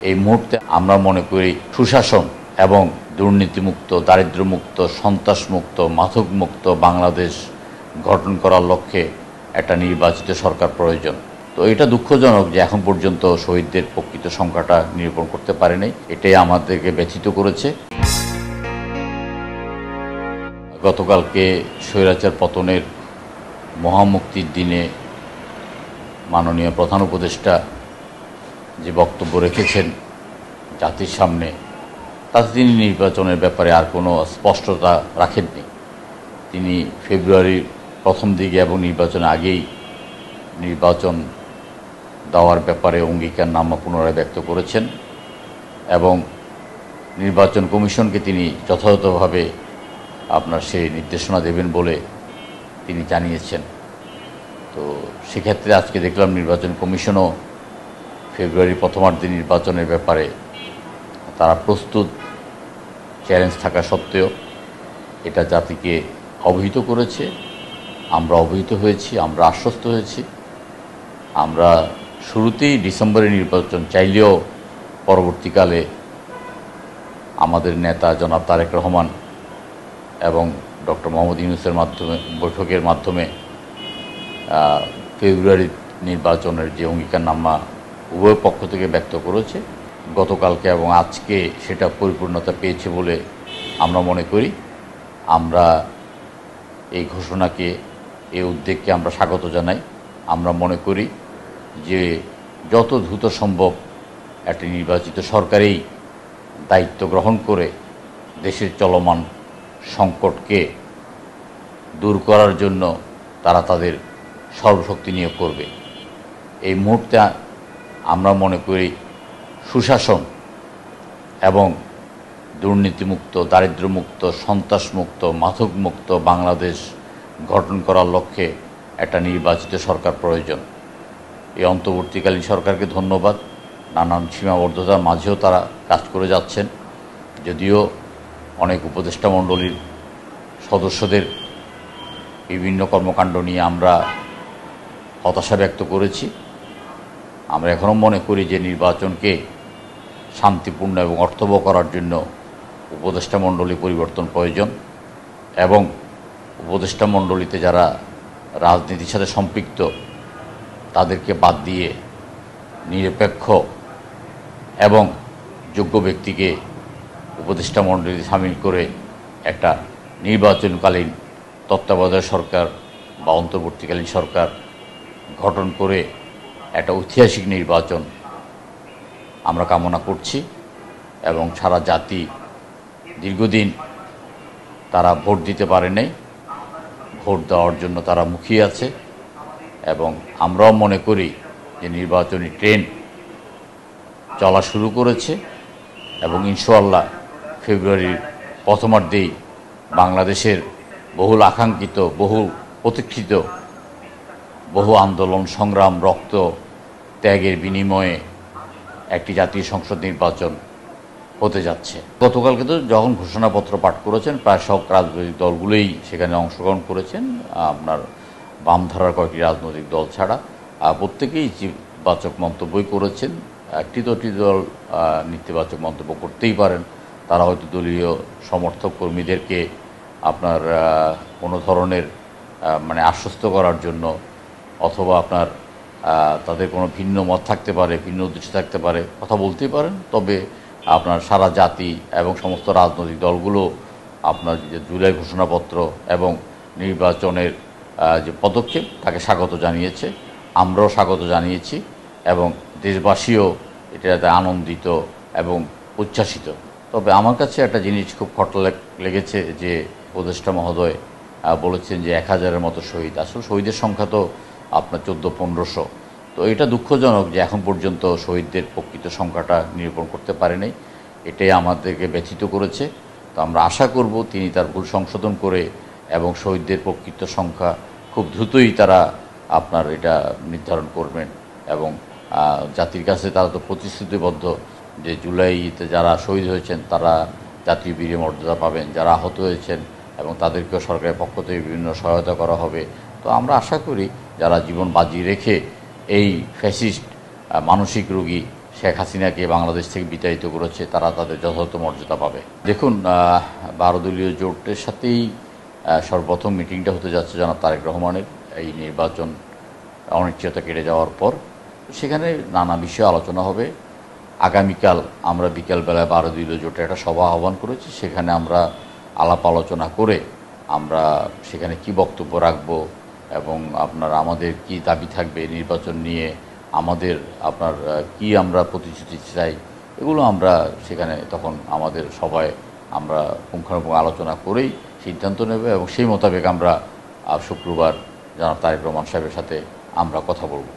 এই মুহূর্তে আমরা মনে করি সুশাসন এবং দুর্নীতিমুক্ত, দারিদ্র্যমুক্ত, সন্ত্রাসমুক্ত, মাদকমুক্ত বাংলাদেশ গঠন করার লক্ষ্যে একটা নির্বাচিত সরকার প্রয়োজন। তো এটা দুঃখজনক যে এখন পর্যন্ত শহীদদের প্রকৃত সংখ্যাটা নিরূপণ করতে পারেনি। এটাই আমাদেরকে ব্যথিত করেছে। গতকালকে স্বৈরাচার পতনের মহামুক্তির দিনে মাননীয় প্রধান উপদেষ্টা যে বক্তব্য রেখেছেন জাতির সামনে, তাতে তিনি নির্বাচনের ব্যাপারে আর কোনো স্পষ্টতা রাখেননি। তিনি ফেব্রুয়ারির প্রথম দিকে এবং নির্বাচনের আগেই নির্বাচন দেওয়ার ব্যাপারে অঙ্গীকারনামা পুনরায় ব্যক্ত করেছেন এবং নির্বাচন কমিশনকে তিনি যথাযথভাবে সেই নির্দেশনা দেবেন বলে তিনি জানিয়েছেন। তো সেক্ষেত্রে আজকে দেখলাম নির্বাচন কমিশনও ফেব্রুয়ারি প্রথমার্ধে নির্বাচনের ব্যাপারে তারা প্রস্তুত, চ্যালেঞ্জ থাকা সত্ত্বেও এটা জাতিকে অবহিত করেছে। আমরা অবহিত হয়েছি, আমরা আশ্বস্ত হয়েছি। আমরা শুরুতেই ডিসেম্বরে নির্বাচন চাইলেও পরবর্তীকালে আমাদের নেতা জনাব তারেক রহমান এবং ডক্টর মোহাম্মদ ইউনূসের বৈঠকের মাধ্যমে ফেব্রুয়ারি নির্বাচনের যে অঙ্গীকারনামা উভয় পক্ষ থেকে ব্যক্ত করেছে, গতকালকে এবং আজকে সেটা পরিপূর্ণতা পেয়েছে বলে আমরা মনে করি। আমরা এই ঘোষণাকে, এই উদ্যোগকে আমরা স্বাগত জানাই। আমরা মনে করি যে যত দ্রুত সম্ভব একটি নির্বাচিত সরকারই দায়িত্ব গ্রহণ করে দেশের চলমান সংকটকে দূর করার জন্য তারা তাদের সর্বশক্তি নিয়োগ করবে। এই মুহূর্তে আমরা মনে করি সুশাসন এবং দুর্নীতিমুক্ত, দারিদ্র্যমুক্ত, সন্ত্রাসমুক্ত, মাদকমুক্ত বাংলাদেশ গঠন করার লক্ষ্যে একটা নির্বাচিত সরকার প্রয়োজন। এই অন্তর্বর্তীকালীন সরকারকে ধন্যবাদ। নানান সীমাবদ্ধতার মাঝেও তারা কাজ করে যাচ্ছেন। যদিও অনেক উপদেষ্টা মণ্ডলীর সদস্যদের বিভিন্ন কর্মকাণ্ড নিয়ে আমরা হতাশা ব্যক্ত করেছি। আমরা এখনও মনে করি যে নির্বাচনকে শান্তিপূর্ণ এবং অর্থবহ করার জন্য উপদেষ্টা মণ্ডলী পরিবর্তন প্রয়োজন এবং উপদেষ্টা মণ্ডলীতে যারা রাজনীতির সাথে সম্পৃক্ত তাদেরকে বাদ দিয়ে নিরপেক্ষ এবং যোগ্য ব্যক্তিকে উপদেষ্টা মণ্ডলীতে সামিল করে একটা নির্বাচনকালীন তত্ত্বাবধায়ক সরকার বা অন্তর্বর্তীকালীন সরকার গঠন করে একটা ঐতিহাসিক নির্বাচন আমরা কামনা করছি। এবং সারা জাতি দীর্ঘদিন তারা ভোট দিতে পারে নাই, ভোট দেওয়ার জন্য তারা মুখিয়ে আছে এবং আমরাও মনে করি যে নির্বাচনী ট্রেন চলা শুরু করেছে এবং ইনশাআল্লাহ ফেব্রুয়ারির প্রথমার্ধেই বাংলাদেশের বহুল আকাঙ্ক্ষিত, বহু প্রতীক্ষিত, বহু আন্দোলন, সংগ্রাম, রক্ত ত্যাগের বিনিময়ে একটি জাতীয় সংসদ নির্বাচন হতে যাচ্ছে। গতকালকে তো যখন ঘোষণাপত্র পাঠ করেছেন, প্রায় সব রাজনৈতিক দলগুলোই সেখানে অংশগ্রহণ করেছেন, আপনার বামধারার কয়েকটি রাজনৈতিক দল ছাড়া প্রত্যেকেই ইতিবাচক মন্তব্যই করেছেন। একটি দল নেতিবাচক মন্তব্য করতেই পারেন। তারা হয়তো দলীয় সমর্থক কর্মীদেরকে আপনার কোনো ধরনের আশ্বস্ত করার জন্য অথবা তাদের কোনো ভিন্ন মত থাকতে পারে, ভিন্ন উদ্দেশ্য থাকতে পারে, কথা বলতেই পারেন। তবে সারা জাতি এবং সমস্ত রাজনৈতিক দলগুলো যে জুলাই ঘোষণাপত্র এবং নির্বাচনের যে পদক্ষেপ তাকে স্বাগত জানিয়েছে। আমরাও স্বাগত জানিয়েছি এবং দেশবাসীও এটাতে আনন্দিত এবং উচ্ছ্বাসিত। তবে আমার কাছে একটা জিনিস খুব খটকা লেগেছে যে উপদেষ্টা মহোদয় বলেছেন যে 1000-এর মতো শহীদ। আসলে শহীদের সংখ্যা তো 1400-1500। তো এটা দুঃখজনক যে এখন পর্যন্ত শহীদদের প্রকৃত সংখ্যাটা নিরূপণ করতে পারেনি। এটাই আমাদেরকে ব্যথিত করেছে। তো আমরা আশা করব তিনি তার ভুল সংশোধন করে এবং শহীদদের প্রকৃত সংখ্যা খুব দ্রুতই তারা এটা নির্ধারণ করবেন এবং জাতির কাছে তারা তো প্রতিশ্রুতিবদ্ধ যে জুলাইতে যারা শহীদ হয়েছেন তারা জাতীয় বীর মর্যাদা পাবেন, যারা আহত হয়েছেন এবং তাদেরকেও সরকারের পক্ষ থেকে বিভিন্ন সহায়তা করা হবে। তো আমরা আশা করি যারা জীবন বাজি রেখে এই ফ্যাসিস্ট মানসিক রোগী শেখ হাসিনাকে বাংলাদেশ থেকে বিতাড়িত করেছে তারা তাদের যথাযথ মর্যাদা পাবে। দেখুন, 12 দলীয় জোটের সাথেই সর্বপ্রথম মিটিংটা হতে যাচ্ছে জনাব তারেক রহমানের এই নির্বাচন অনিশ্চয়তা কেটে যাওয়ার পর। সেখানে নানা বিষয়ে আলোচনা হবে। আগামীকাল আমরা বিকেলবেলায় 12 দলীয় জোটের একটা সভা আহ্বান করেছি। সেখানে আমরা আলাপ আলোচনা করে আমরা সেখানে কি বক্তব্য রাখব এবং আমাদের কি দাবি থাকবে নির্বাচন নিয়ে, আমাদের কি আমরা প্রতিশ্রুতি চাই, এগুলো আমরা সেখানে তখন আমাদের সভায় আমরা পুঙ্খানুপুঙ্খ আলোচনা করেই সিদ্ধান্ত নেব এবং সেই মোতাবেক আমরা শুক্রবার জনাব তারেক রহমান সাহেবের সাথে আমরা কথা বলব।